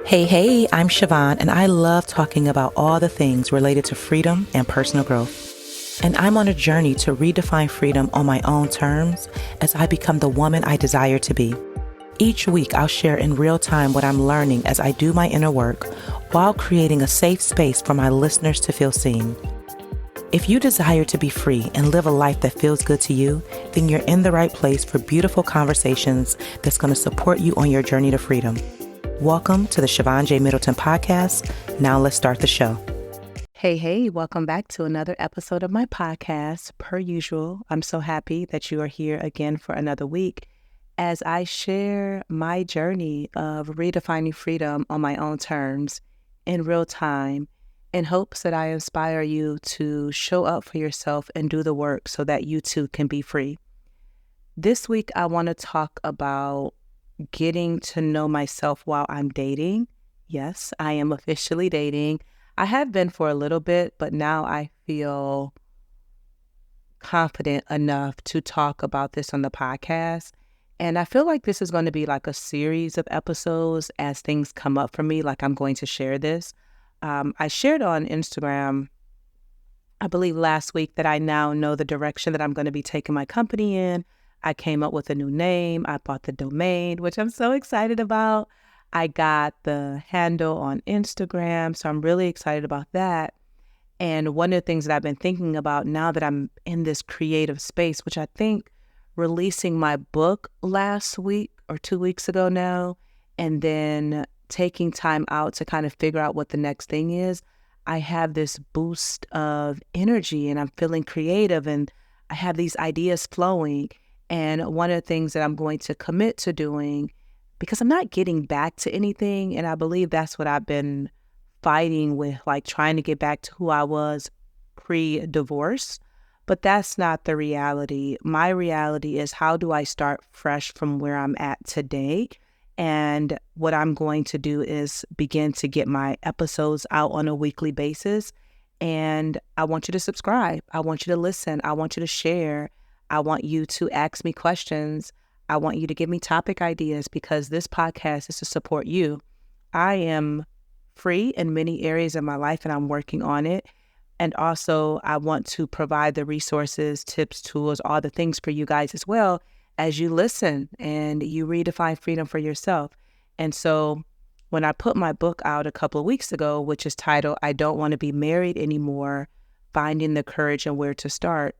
Hey, I'm Siobhan, and I love talking about all the things related to freedom and personal growth. And I'm on a journey to redefine freedom on my own terms as I become the woman I desire to be. Each week, I'll share in real time what I'm learning as I do my inner work while creating a safe space for my listeners to feel seen. If you desire to be free and live a life that feels good to you, then you're in the right place for beautiful conversations that's going to support you on your journey to freedom. Welcome to the Siobhan J. Middleton podcast. Now let's start the show. Hey, welcome back to another episode of my podcast. Per usual, I'm so happy that you are here again for another week as I share my journey of redefining freedom on my own terms in real time in hopes that I inspire you to show up for yourself and do the work so that you too can be free. This week, I want to talk about getting to know myself while I'm dating. Yes, I am officially dating. I have been for a little bit, but now I feel confident enough to talk about this on the podcast. And I feel like this is going to be like a series of episodes as things come up for me, like I'm going to share this. I shared on Instagram, I believe last week, that I now know the direction that I'm going to be taking my company in. I came up with a new name. I bought the domain, which I'm so excited about. I got the handle on Instagram, so I'm really excited about that. And one of the things that I've been thinking about now that I'm in this creative space, which I think releasing my book last week or 2 weeks ago now, and then taking time out to kind of figure out what the next thing is, I have this boost of energy and I'm feeling creative and I have these ideas flowing. And one of the things that I'm going to commit to doing, because I'm not getting back to anything, and I believe that's what I've been fighting with, like trying to get back to who I was pre-divorce, but that's not the reality. My reality is, how do I start fresh from where I'm at today? And what I'm going to do is begin to get my episodes out on a weekly basis. And I want you to subscribe. I want you to listen. I want you to share. I want you to ask me questions. I want you to give me topic ideas because this podcast is to support you. I am free in many areas of my life and I'm working on it. And also I want to provide the resources, tips, tools, all the things for you guys as well as you listen and you redefine freedom for yourself. And so when I put my book out a couple of weeks ago, which is titled, I Don't Want to Be Married Anymore, Finding the Courage and Where to Start,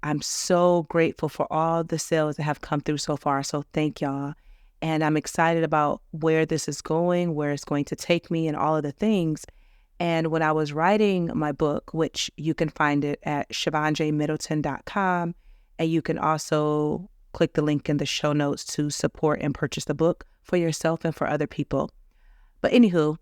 I'm so grateful for all the sales that have come through so far. So thank y'all. And I'm excited about where this is going, where it's going to take me and all of the things. And when I was writing my book, which you can find it at SiobhanJMiddleton.com, and you can also click the link in the show notes to support and purchase the book for yourself and for other people. But anywho,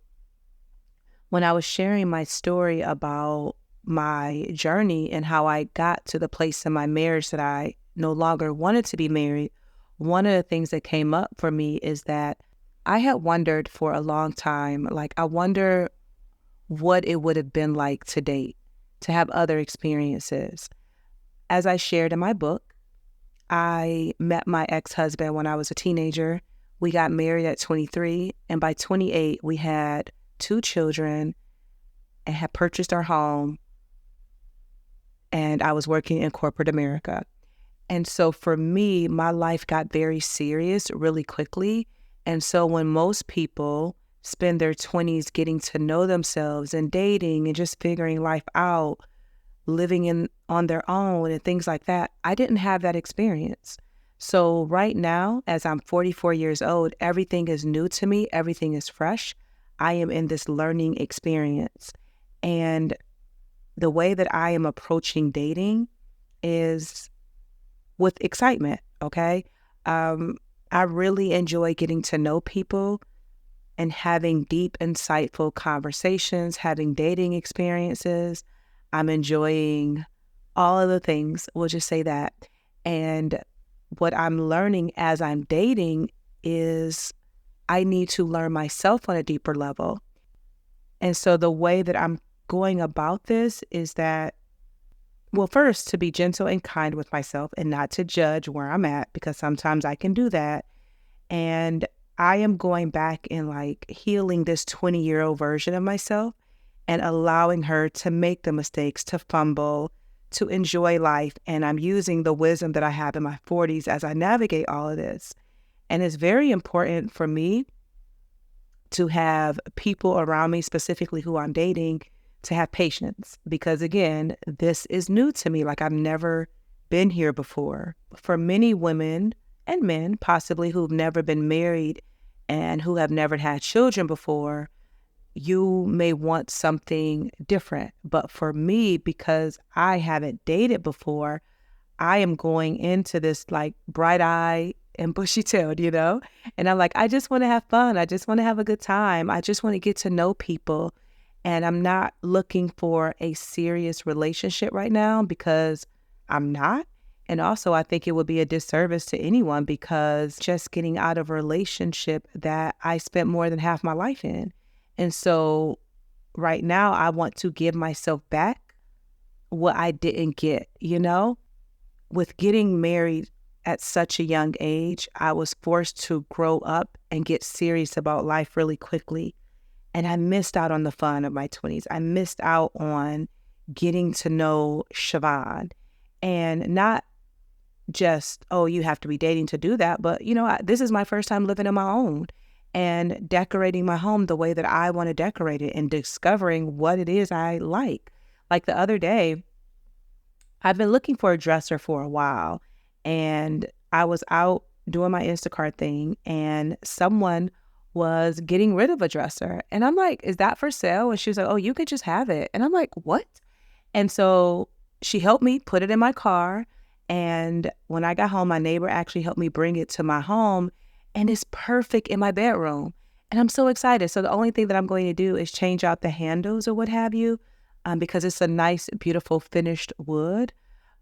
when I was sharing my story about my journey and how I got to the place in my marriage that I no longer wanted to be married, one of the things that came up for me is that I had wondered for a long time, like I wonder what it would have been like to date, to have other experiences. As I shared in my book, I met my ex-husband when I was a teenager. We got married at 23, and by 28, we had 2 children and had purchased our home. And I was working in corporate America. And so for me, my life got very serious really quickly. And so when most people spend their 20s getting to know themselves and dating and just figuring life out, living on their own and things like that, I didn't have that experience. So right now, as I'm 44 years old, everything is new to me. Everything is fresh. I am in this learning experience. And the way that I am approaching dating is with excitement, okay? I really enjoy getting to know people and having deep, insightful conversations, having dating experiences. I'm enjoying all of the things, we'll just say that. And what I'm learning as I'm dating is I need to learn myself on a deeper level. And so the way that I'm going about this is that, well, first, to be gentle and kind with myself and not to judge where I'm at, because sometimes I can do that. And I am going back and like healing this 20-year-old version of myself and allowing her to make the mistakes, to fumble, to enjoy life. And I'm using the wisdom that I have in my 40s as I navigate all of this. And it's very important for me to have people around me, specifically who I'm dating, to have patience. Because again, this is new to me. Like I've never been here before. For many women and men, possibly who've never been married and who have never had children before, you may want something different. But for me, because I haven't dated before, I am going into this like bright-eyed and bushy-tailed, And I'm like, I just want to have fun. I just want to have a good time. I just want to get to know people. And I'm not looking for a serious relationship right now because I'm not. And also, I think it would be a disservice to anyone because just getting out of a relationship that I spent more than half my life in. And so right now, I want to give myself back what I didn't get, With getting married at such a young age, I was forced to grow up and get serious about life really quickly. And I missed out on the fun of my 20s. I missed out on getting to know Siobhan, and not just, oh, you have to be dating to do that. But, this is my first time living on my own and decorating my home the way that I want to decorate it and discovering what it is I like. Like the other day, I've been looking for a dresser for a while, and I was out doing my Instacart thing and someone was getting rid of a dresser. And I'm like, is that for sale? And she was like, oh, you could just have it. And I'm like, what? And so she helped me put it in my car. And when I got home, my neighbor actually helped me bring it to my home, and it's perfect in my bedroom. And I'm so excited. So the only thing that I'm going to do is change out the handles or what have you, because it's a nice, beautiful finished wood.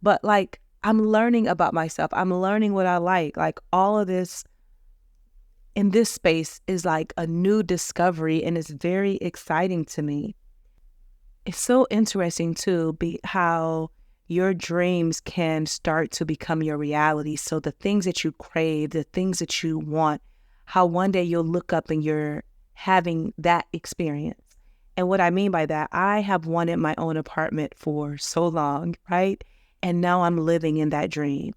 But like, I'm learning about myself. I'm learning what I like. Like all of this in this space is like a new discovery, and it's very exciting to me. It's so interesting too, how your dreams can start to become your reality. So the things that you crave, the things that you want, how one day you'll look up and you're having that experience. And what I mean by that, I have wanted my own apartment for so long, right? And now I'm living in that dream.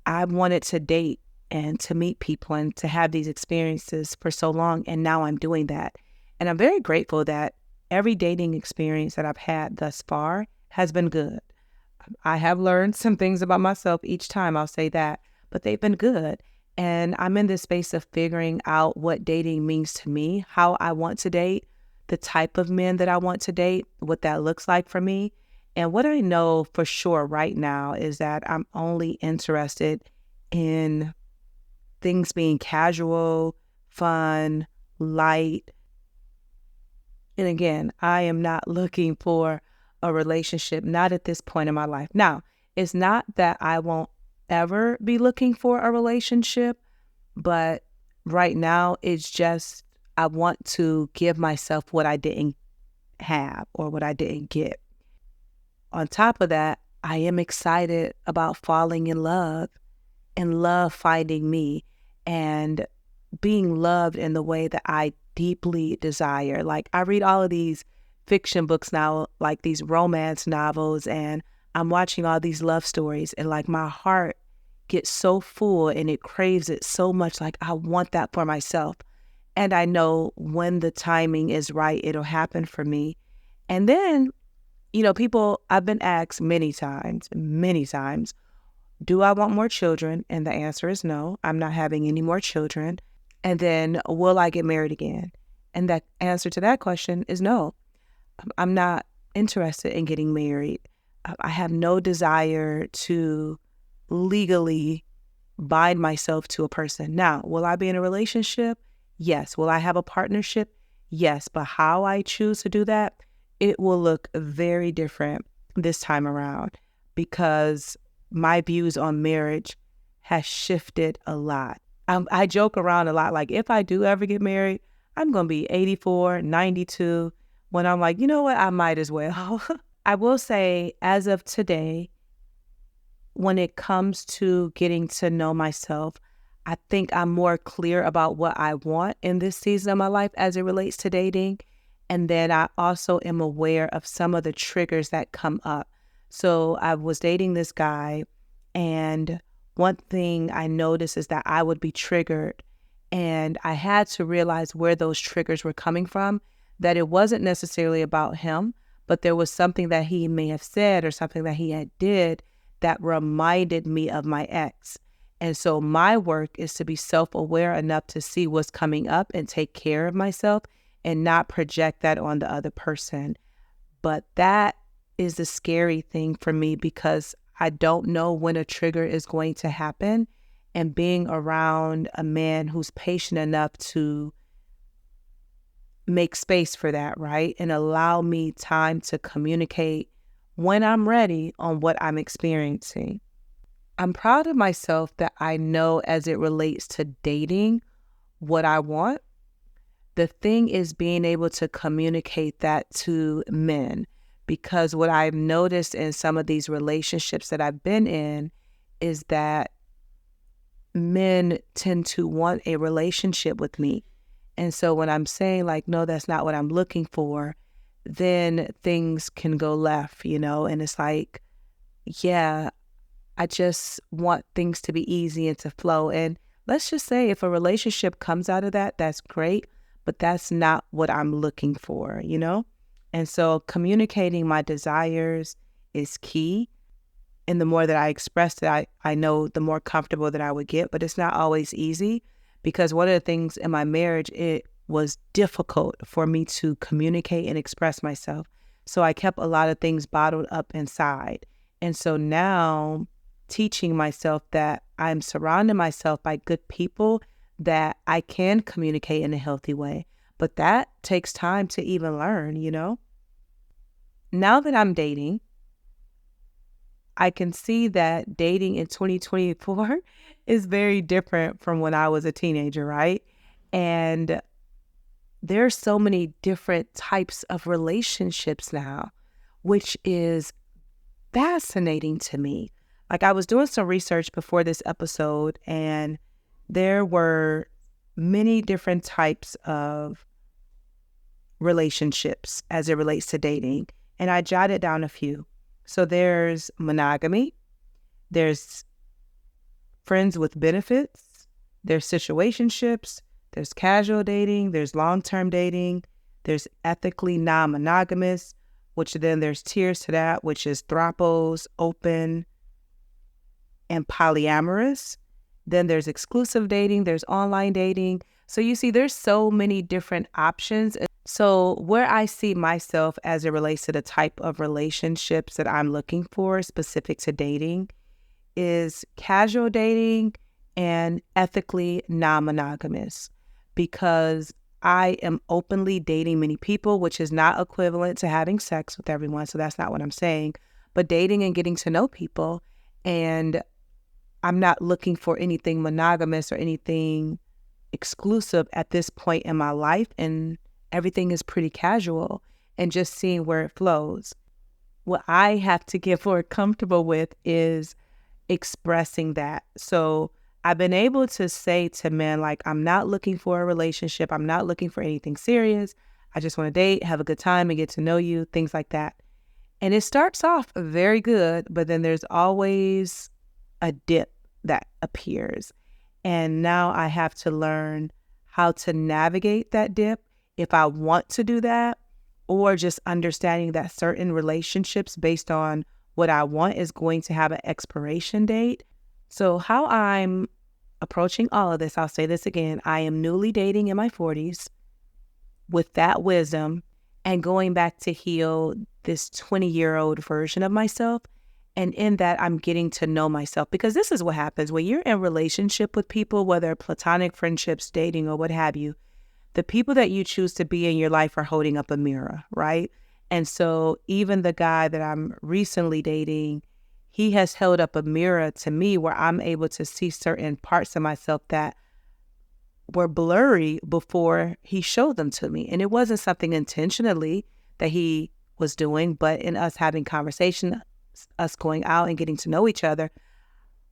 I've wanted to date and to meet people and to have these experiences for so long. And now I'm doing that. And I'm very grateful that every dating experience that I've had thus far has been good. I have learned some things about myself each time, I'll say that, but they've been good. And I'm in this space of figuring out what dating means to me, how I want to date, the type of men that I want to date, what that looks like for me. And what I know for sure right now is that I'm only interested in things being casual, fun, light. And again, I am not looking for a relationship, not at this point in my life. Now, it's not that I won't ever be looking for a relationship, but right now it's just I want to give myself what I didn't have or what I didn't get. On top of that, I am excited about falling in love and love finding me and being loved in the way that I deeply desire. Like I read all of these fiction books now, like these romance novels, and I'm watching all these love stories, and like my heart gets so full and it craves it so much. Like I want that for myself. And I know when the timing is right, it'll happen for me. And then, I've been asked many times, do I want more children? And the answer is no, I'm not having any more children. And then will I get married again? And the answer to that question is no. I'm not interested in getting married. I have no desire to legally bind myself to a person. Now, will I be in a relationship? Yes. Will I have a partnership? Yes. But how I choose to do that, it will look very different this time around because my views on marriage has shifted a lot. I joke around a lot. Like if I do ever get married, I'm going to be 84, 92, when I'm like, you know what, I might as well. I will say, as of today, when it comes to getting to know myself, I think I'm more clear about what I want in this season of my life as it relates to dating. And then I also am aware of some of the triggers that come up. So I was dating this guy, and one thing I noticed is that I would be triggered, and I had to realize where those triggers were coming from, that it wasn't necessarily about him, but there was something that he may have said or something that he had did that reminded me of my ex. And so my work is to be self-aware enough to see what's coming up and take care of myself and not project that on the other person. But that is the scary thing for me, because I don't know when a trigger is going to happen. And being around a man who's patient enough to make space for that, right? And allow me time to communicate when I'm ready on what I'm experiencing. I'm proud of myself that I know, as it relates to dating, what I want. The thing is being able to communicate that to men, because what I've noticed in some of these relationships that I've been in is that men tend to want a relationship with me. And so when I'm saying like, no, that's not what I'm looking for, then things can go left, and it's like, yeah, I just want things to be easy and to flow. And let's just say if a relationship comes out of that, that's great, but that's not what I'm looking for, And so communicating my desires is key. And the more that I express it, I know the more comfortable that I would get, but it's not always easy, because one of the things in my marriage, it was difficult for me to communicate and express myself. So I kept a lot of things bottled up inside. And so now, teaching myself that I'm surrounding myself by good people that I can communicate in a healthy way. But that takes time to even learn, Now that I'm dating, I can see that dating in 2024 is very different from when I was a teenager, right? And there's so many different types of relationships now, which is fascinating to me. Like, I was doing some research before this episode, and there were many different types of relationships as it relates to dating. And I jotted down a few. So there's monogamy, there's friends with benefits, there's situationships, there's casual dating, there's long-term dating, there's ethically non-monogamous, which then there's tiers to that, which is throuples, open, and polyamorous. Then there's exclusive dating, there's online dating. So you see, there's so many different options. So where I see myself as it relates to the type of relationships that I'm looking for specific to dating is casual dating and ethically non-monogamous, because I am openly dating many people, which is not equivalent to having sex with everyone. So that's not what I'm saying, but dating and getting to know people. And I'm not looking for anything monogamous or anything exclusive at this point in my life. And everything is pretty casual and just seeing where it flows. What I have to get more comfortable with is expressing that. So I've been able to say to men, like, I'm not looking for a relationship. I'm not looking for anything serious. I just want to date, have a good time, and get to know you, things like that. And it starts off very good, but then there's always a dip that appears. And now I have to learn how to navigate that dip if I want to do that, or just understanding that certain relationships based on what I want is going to have an expiration date. So how I'm approaching all of this, I'll say this again, I am newly dating in my 40s with that wisdom and going back to heal this 20-year-old version of myself. And in that, I'm getting to know myself, because this is what happens when you're in relationship with people, whether platonic friendships, dating, or what have you. The people that you choose to be in your life are holding up a mirror, right? And so even the guy that I'm recently dating, he has held up a mirror to me where I'm able to see certain parts of myself that were blurry before he showed them to me. And it wasn't something intentionally that he was doing, but in us having conversation, us going out and getting to know each other,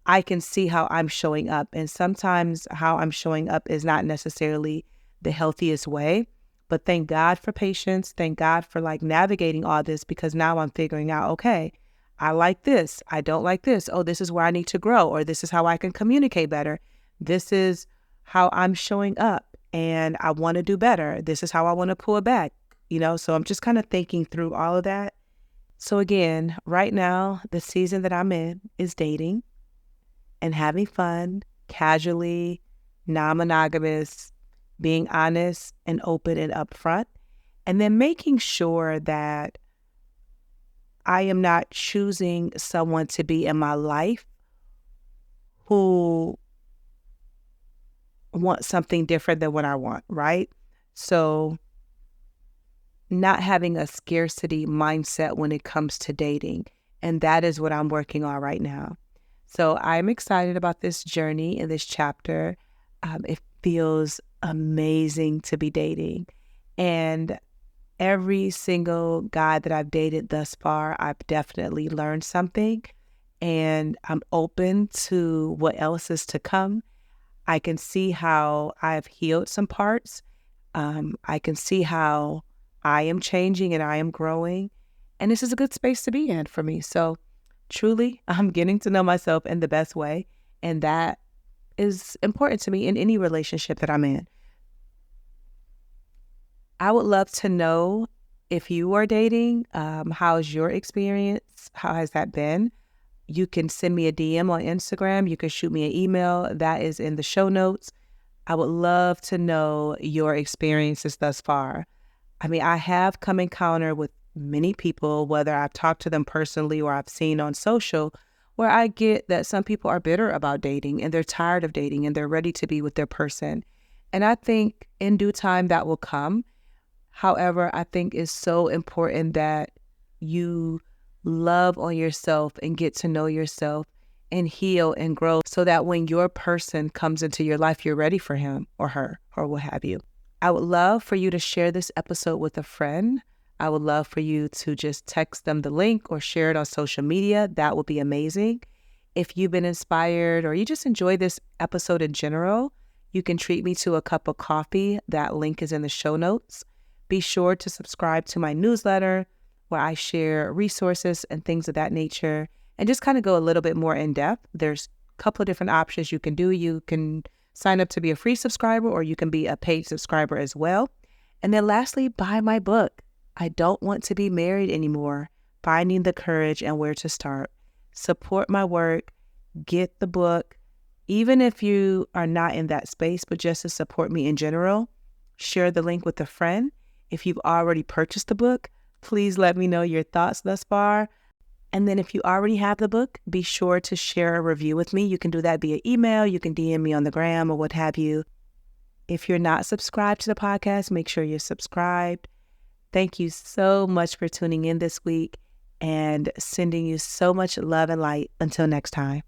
I can see how I'm showing up. And sometimes how I'm showing up is not necessarily the healthiest way. But thank God for patience. Thank God for like navigating all this, because now I'm figuring out, okay, I like this. I don't like this. Oh, this is where I need to grow, or this is how I can communicate better. This is how I'm showing up and I want to do better. This is how I want to pull it back, So I'm just kind of thinking through all of that. So again, right now, the season that I'm in is dating and having fun, casually, non-monogamous, being honest and open and upfront, and then making sure that I am not choosing someone to be in my life who wants something different than what I want, right? So not having a scarcity mindset when it comes to dating. And that is what I'm working on right now. So I'm excited about this journey in this chapter. It feels amazing to be dating. And every single guy that I've dated thus far, I've definitely learned something. And I'm open to what else is to come. I can see how I've healed some parts. I can see how I am changing and I am growing. And this is a good space to be in for me. So truly, I'm getting to know myself in the best way. And that is important to me in any relationship that I'm in. I would love to know if you are dating, how's your experience? How has that been? You can send me a DM on Instagram. You can shoot me an email. That is in the show notes. I would love to know your experiences thus far. I mean, I have come encounter with many people, whether I've talked to them personally or I've seen on social, where I get that some people are bitter about dating and they're tired of dating and they're ready to be with their person. And I think in due time that will come. However, I think it's so important that you love on yourself and get to know yourself and heal and grow so that when your person comes into your life, you're ready for him or her or what have you. I would love for you to share this episode with a friend. I would love for you to just text them the link or share it on social media. That would be amazing. If you've been inspired or you just enjoy this episode in general, you can treat me to a cup of coffee. That link is in the show notes. Be sure to subscribe to my newsletter where I share resources and things of that nature and just kind of go a little bit more in depth. There's a couple of different options you can do. You can sign up to be a free subscriber or you can be a paid subscriber as well. And then lastly, buy my book. I Don't Want to Be Married Anymore, Finding the Courage and Where to Start. Support my work, get the book. Even if you are not in that space, but just to support me in general, share the link with a friend. If you've already purchased the book, please let me know your thoughts thus far. And then if you already have the book, be sure to share a review with me. You can do that via email. You can DM me on the gram or what have you. If you're not subscribed to the podcast, make sure you're subscribed. Thank you so much for tuning in this week and sending you so much love and light. Until next time.